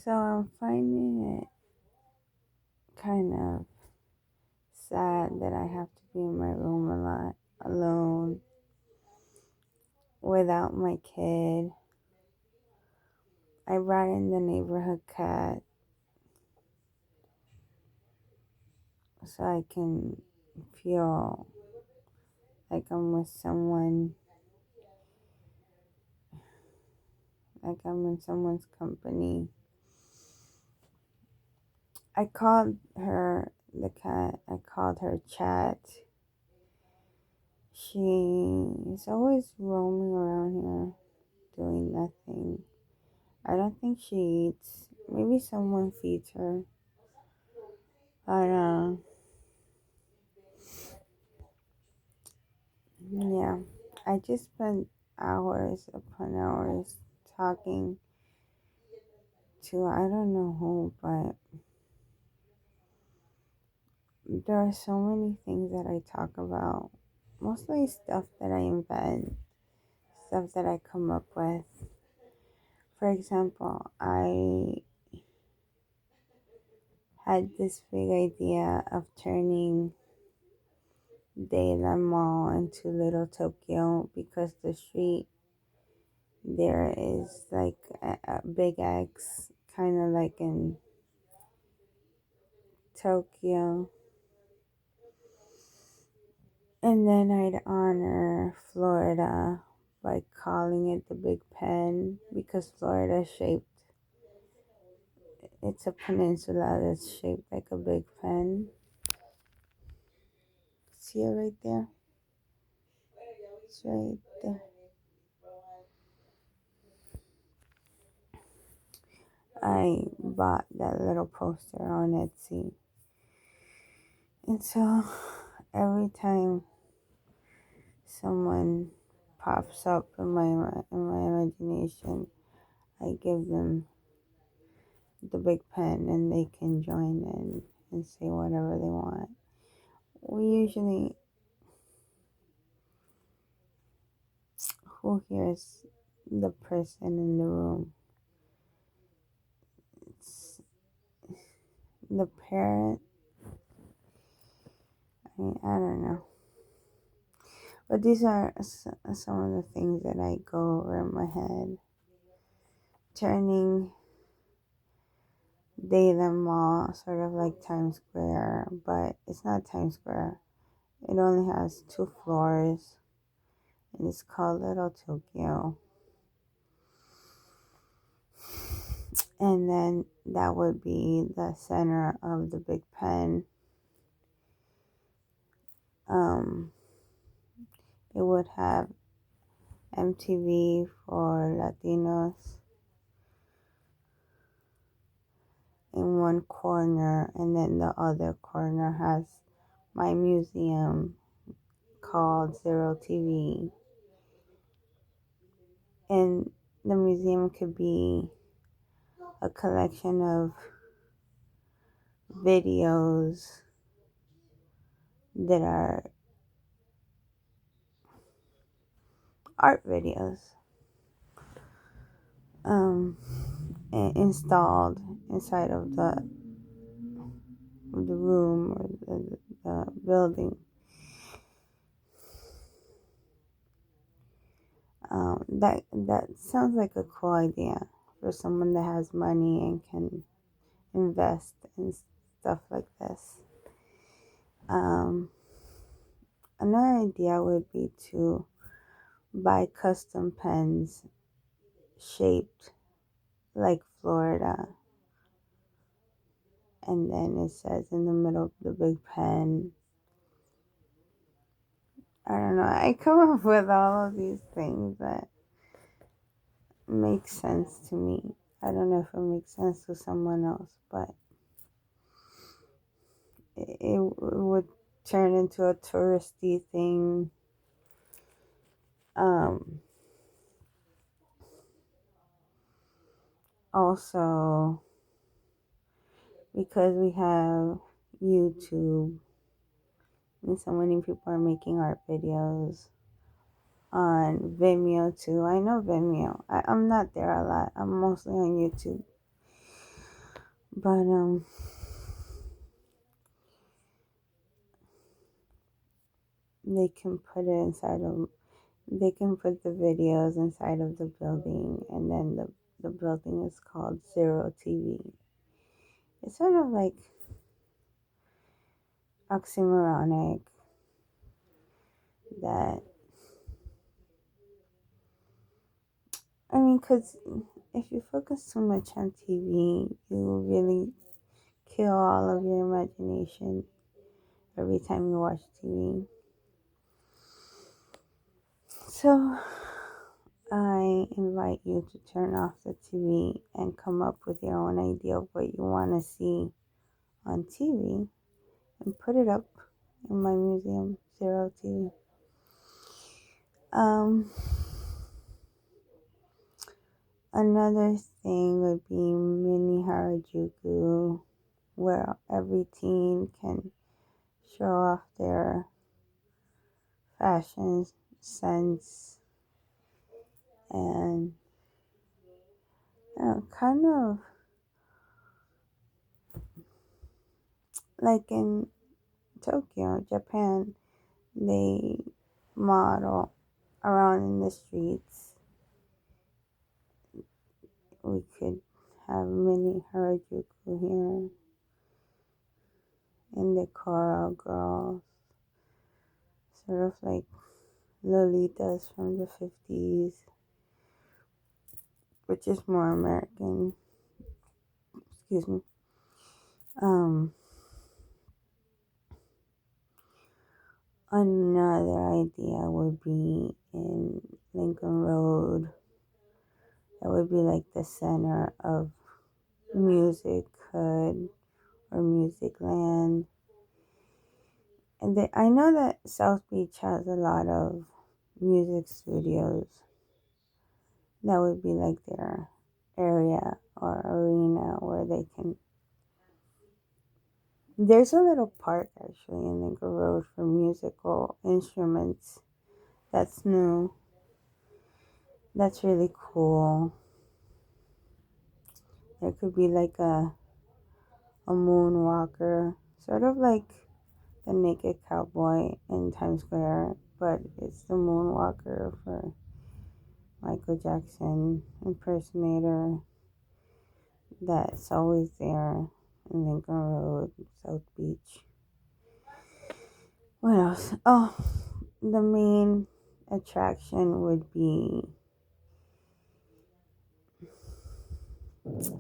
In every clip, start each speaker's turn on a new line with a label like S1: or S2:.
S1: So I'm finding it kind of sad that I have to be in my room a lot alone without my kid. I brought in the neighborhood cat so I can feel like I'm with someone, like I'm in someone's company. I called her, the cat, I called her Chat. She's always roaming around here doing nothing. I don't think she eats. Maybe someone feeds her. But, yeah. I just spent hours upon hours talking to I don't know who, but there are so many things that I talk about. Mostly stuff that I invent, stuff that I come up with. For example, I had this big idea of turning Dayland Mall into Little Tokyo because the street there is like a big X, kind of like in Tokyo. And then I'd honor Florida by calling it the Big Pen because Florida is shaped, it's a peninsula that's shaped like a big pen. See it right there? It's right there. I bought that little poster on Etsy. And so every time someone pops up in my imagination, I give them the big pen and they can join in and say whatever they want. We usually, who hears the person in the room? It's the parent. I don't know. But these are some of the things that I go over in my head. Turning Dayland Mall sort of like Times Square, but it's not Times Square. It only has 2 floors and it's called Little Tokyo. And then that would be the center of the Big Pen. It would have MTV for Latinos in one corner, and then the other corner has my museum called Zero TV. And the museum could be a collection of videos that are art videos installed inside of the room or the building. That sounds like a cool idea for someone that has money and can invest in stuff like this. Another idea would be to buy custom pens shaped like Florida, and then it says in the middle of the big pen. I don't know. I come up with all of these things that make sense to me. I don't know if it makes sense to someone else, but it would turn into a touristy thing. Also, because we have YouTube and so many people are making art videos on Vimeo too. I know Vimeo. I'm not there a lot. I'm mostly on YouTube. But they can put it inside of they can put the videos inside of the building, and then the building is called Zero TV. It's sort of like oxymoronic that, I mean, because if you focus too much on TV, you will really kill all of your imagination every time you watch TV. So I invite you to turn off the TV and come up with your own idea of what you want to see on TV and put it up in my museum, Zero TV. Um, Another thing would be mini Harajuku, where every teen can show off their fashion sense and kind of like in Tokyo, Japan, they model around in the streets. We could have mini Harajuku here in the Coral Girls, sort of like Lolitas from the 50s, which is more American. Excuse me. Another idea would be in Lincoln Road. That would be like the center of music hood or music land. And I know that South Beach has a lot of music studios. That would be like their area or arena where they can. There's a little park actually in Lincoln Road for musical instruments. That's new. That's really cool. There could be like a moonwalker, sort of like the Naked Cowboy in Times Square, but it's the moonwalker for Michael Jackson impersonator that's always there in Lincoln Road, South Beach. What else? Oh, the main attraction would be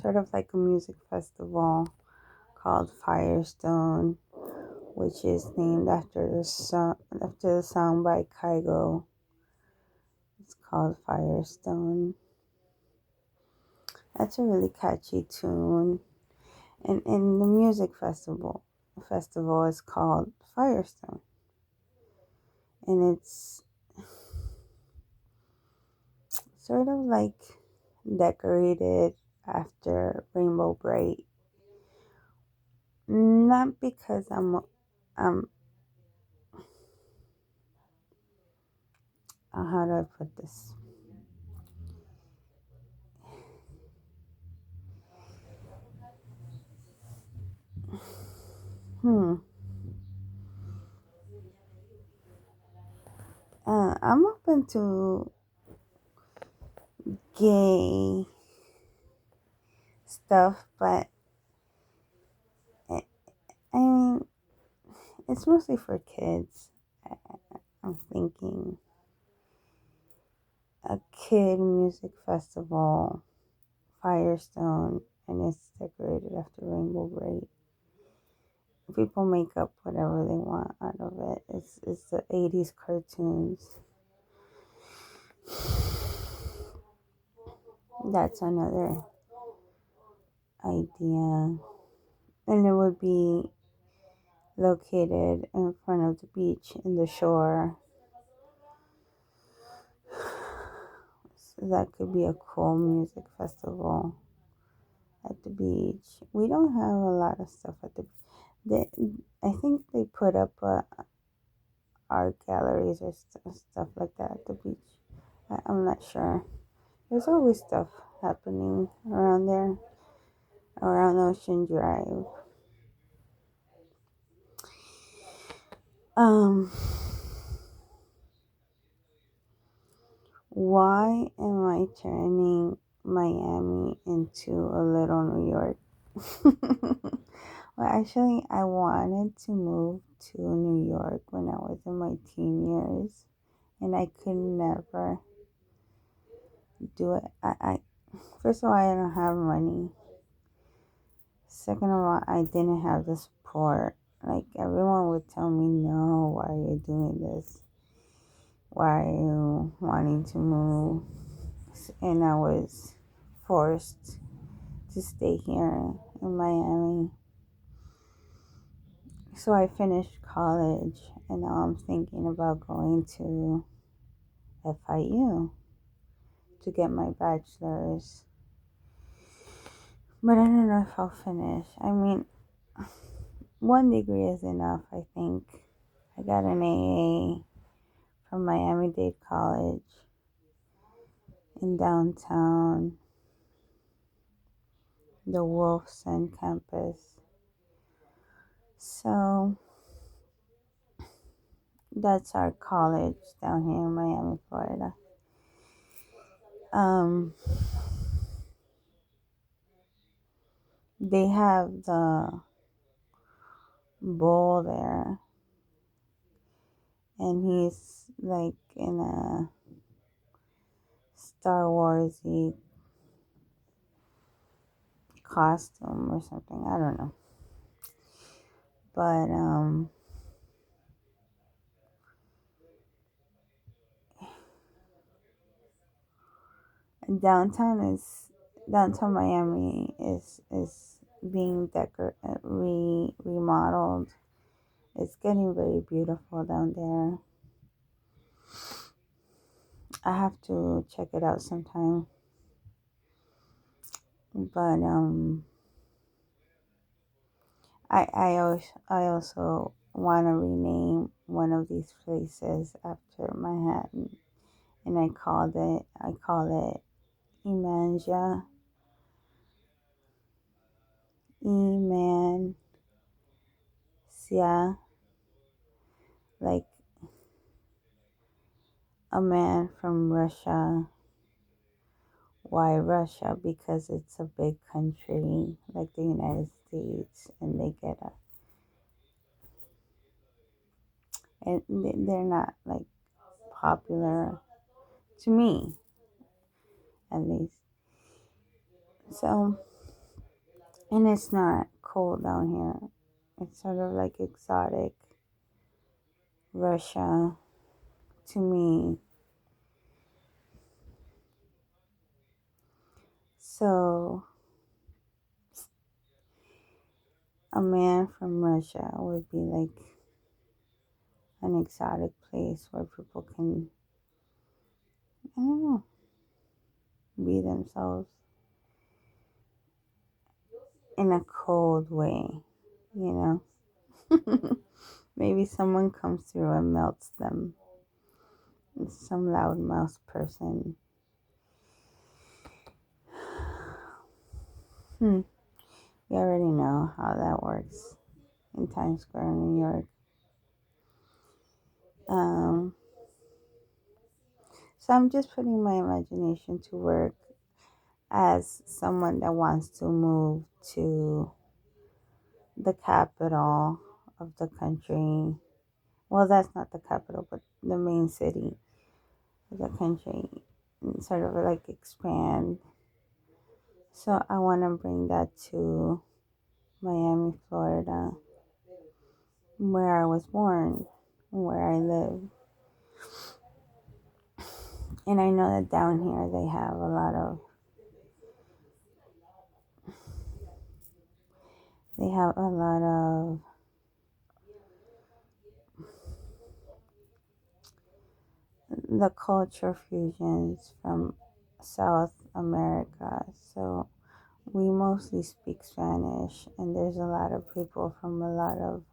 S1: sort of like a music festival called Firestone, which is named after the song by Kygo. It's called Firestone. That's a really catchy tune. And the music festival is called Firestone. And it's sort of like decorated after Rainbow Bright. Not because I'm how do I put this? I'm open to gay stuff, but I mean, it's mostly for kids. I'm thinking a kid music festival, Firestone, and it's decorated after Rainbow Bright. People make up whatever they want out of it. It's the 80s cartoons. That's another idea. And it would be located in front of the beach in the shore. So that could be a cool music festival at the beach. We don't have a lot of stuff at the they, I think they put up art galleries or stuff like that at the beach. I'm not sure. There's always stuff happening around there. around Ocean Drive. Why am I turning Miami into a little New York? Well, actually, I wanted to move to New York when I was in my teen years, and I could never do it. First of all, I don't have money. Second of all, I didn't have the support. Like, everyone would tell me, no, why are you doing this? Why are you wanting to move? And I was forced to stay here in Miami. So I finished college, and now I'm thinking about going to FIU to get my bachelor's. But I don't know if I'll finish. I mean, one degree is enough, I think. I got an AA from Miami-Dade College in downtown, the Wolfson campus. So that's our college down here in Miami, Florida. They have the bull there, and he's like in a Star Warsy costume or something. I don't know. But downtown Miami is being remodeled. It's getting very beautiful down there. I have to check it out sometime. But I also want to rename one of these places after Manhattan, and I call it Emanja, Emancia, like a man from Russia. Why Russia? Because it's a big country like the United States, and and they're not like popular to me, at least. So, and it's not cold down here. It's sort of like exotic Russia to me. So, a man from Russia would be like an exotic place where people can, I don't know, be themselves in a cold way, you know? Maybe someone comes through and melts them. Some loudmouth person. We already know how that works in Times Square, New York. So I'm just putting my imagination to work as someone that wants to move to the capital of the country. Well, that's not the capital, but the main city of the country. And sort of like expand. So I want to bring that to Miami, Florida, where I was born, where I live. And I know that down here they have a lot of the culture fusions from South America. So we mostly speak Spanish, and there's a lot of people from a lot of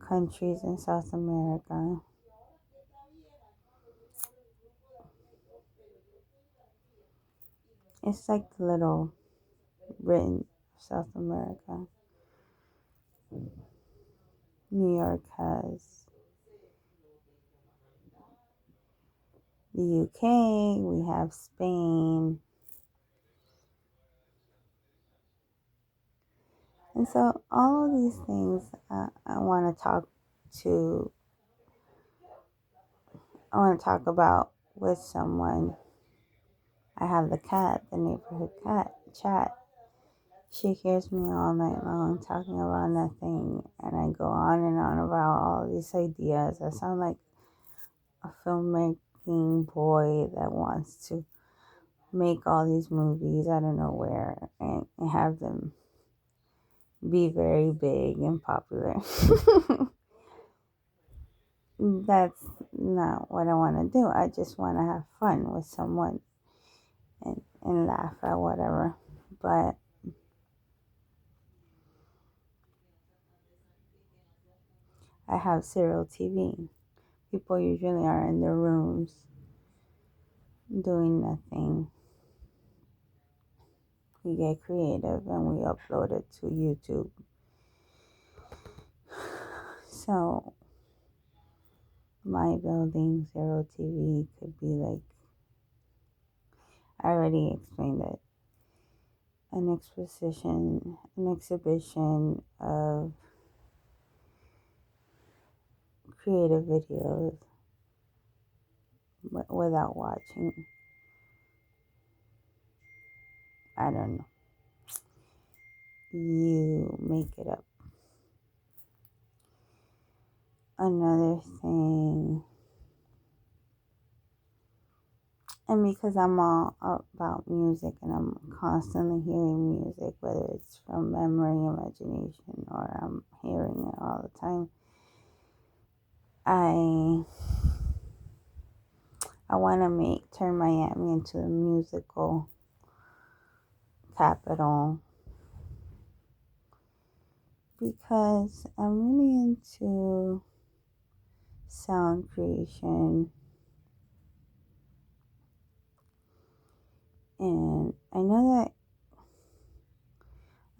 S1: countries in South America. It's like the little Britain, South America. New York has the UK, we have Spain. And so all of these things I want to talk about with someone. I have the neighborhood cat chat. She hears me all night long talking about nothing, and I go on and on about all these ideas. I sound like a filmmaking boy that wants to make all these movies out of nowhere and have them be very big and popular. That's not what I want to do. I just want to have fun with someone and laugh at whatever. But I have serial TV. People usually are in their rooms doing nothing. We get creative and we upload it to YouTube. So my building, Zero TV, could be like, I already explained it, an exhibition of creative videos without watching. I don't know. You make it up. Another thing, and because I'm all about music and I'm constantly hearing music, whether it's from memory, imagination, or I'm hearing it all the time, I want to turn Miami into a musical capital because I'm really into sound creation, and I know that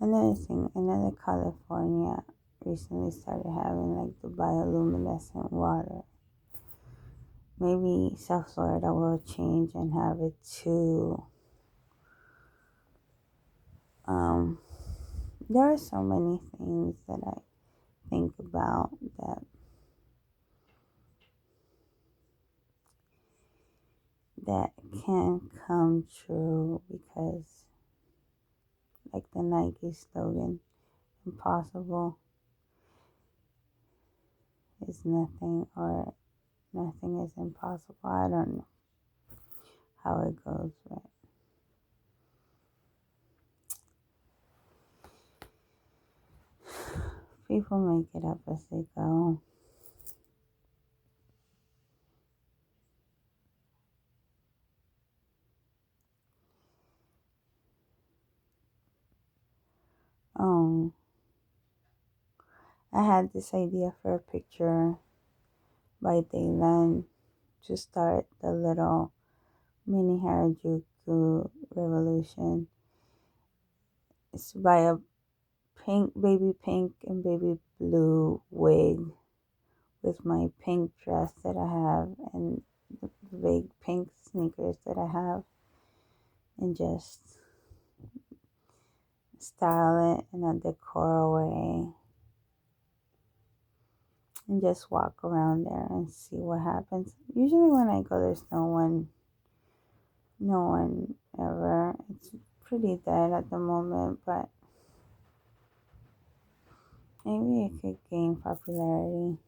S1: another California recently started having like the bioluminescent water. Maybe South Florida will change and have it too. There are so many things that I think about that can come true because, like the Nike slogan, impossible is nothing, or nothing is impossible. I don't know how it goes, but people make it up as they go. I had this idea for a picture by Daylan to start the little mini Harajuku revolution. It's by a baby pink and baby blue wig with my pink dress that I have and the big pink sneakers that I have, and just style it in a decor way and just walk around there and see what happens. Usually when I go, there's no one ever. It's pretty dead at the moment, but maybe it could gain popularity.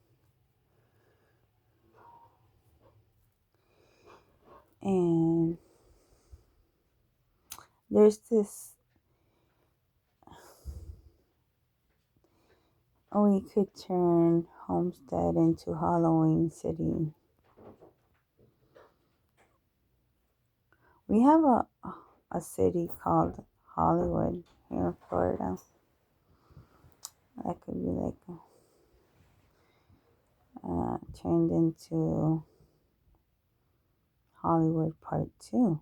S1: And there's this, we could turn Homestead into Halloween City. We have a city called Hollywood here in Florida. That could be like turned into Hollywood Part 2.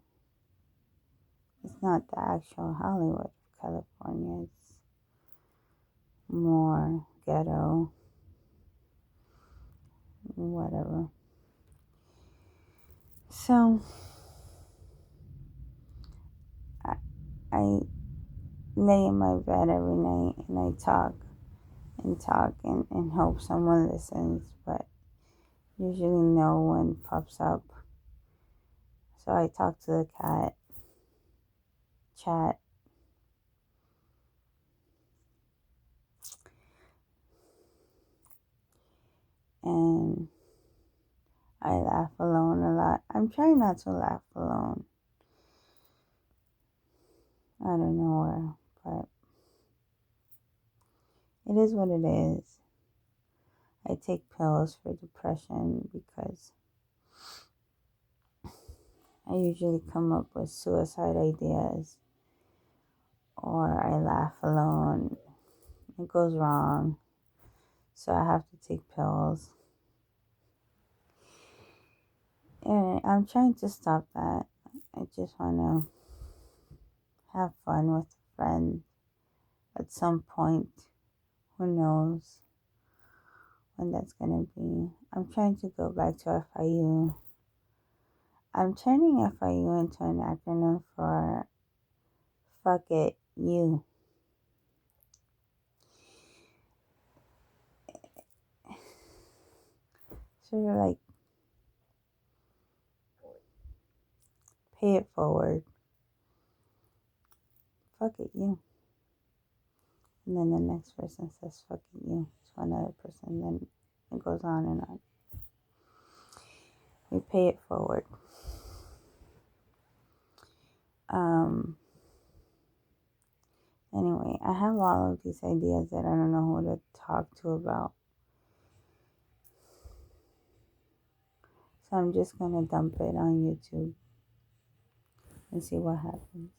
S1: It's not the actual Hollywood, of California. It's more ghetto, whatever. So I lay in my bed every night and I talk and hope someone listens, but usually no one pops up. So I talk to the cat, chat, and I laugh alone a lot. I'm trying not to laugh alone. I don't know where, but it is what it is. I take pills for depression because I usually come up with suicide ideas, or I laugh alone. It goes wrong, so I have to take pills. And I'm trying to stop that. I just want to have fun with friends at some point. Who knows when that's going to be. I'm trying to go back to FIU. I'm turning FIU into an acronym for fuck it, you. Sort of like pay it forward. Fuck it, you. And then the next person says fuck it, you to another person. Then it goes on and on. We pay it forward. Anyway, I have all of these ideas that I don't know who to talk to about. So I'm just going to dump it on YouTube and see what happens.